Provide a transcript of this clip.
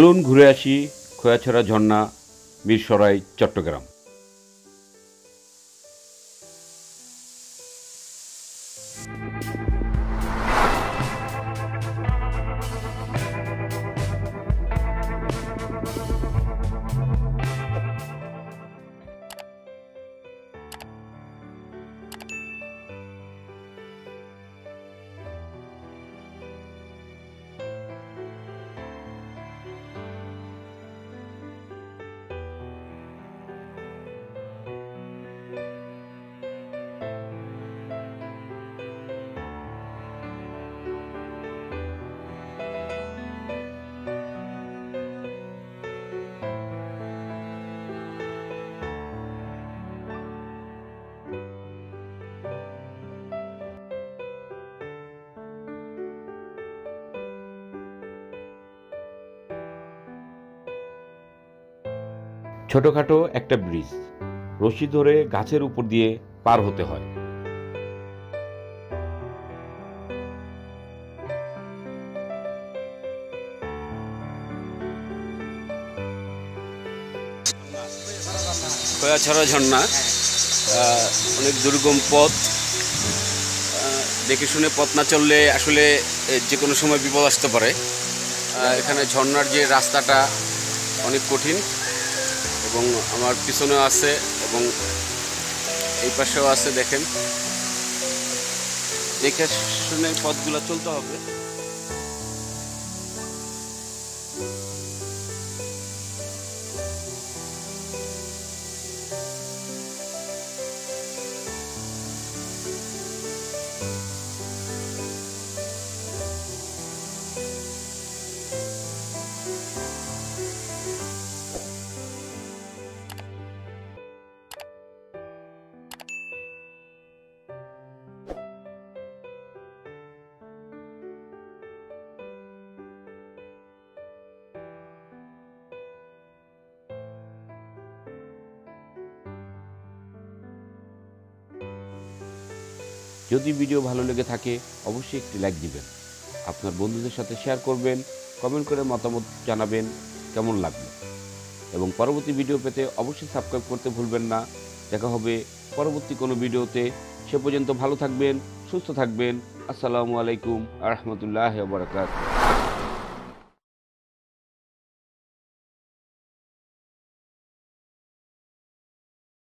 চলুন ঘুরে আসি খোয়াছড়া ঝর্ণা, মিরসরাই, চট্টগ্রাম। ছোটখাটো একটা ব্রিজ, রশি ধরে গাছের উপর দিয়ে পার হতে হয়। খোয়াছড়া ঝর্ণা অনেক দুর্গম পথ, দেখে শুনে পথ না চললে আসলে যে কোনো সময় বিপদ আসতে পারে। এখানে ঝর্ণার যে রাস্তাটা অনেক কঠিন, এবং আমার পিছনেও আছে এবং এই পাশেও আছে। দেখেন, দেখে শুনে পথগুলো চলতে হবে। যদি ভিডিও ভালো লেগে থাকে অবশ্যই একটি লাইক দিবেন, আপনার বন্ধুদের সাথে শেয়ার করবেন, কমেন্ট করে মতামত জানাবেন কেমন লাগলো, এবং পরবর্তী ভিডিও পেতে অবশ্যই সাবস্ক্রাইব করতে ভুলবেন না। দেখা হবে পরবর্তী কোনো ভিডিওতে। সে পর্যন্ত ভালো থাকবেন, সুস্থ থাকবেন। আসসালামু আলাইকুম ওয়া রাহমাতুল্লাহি ওয়া বারাকাতুহু।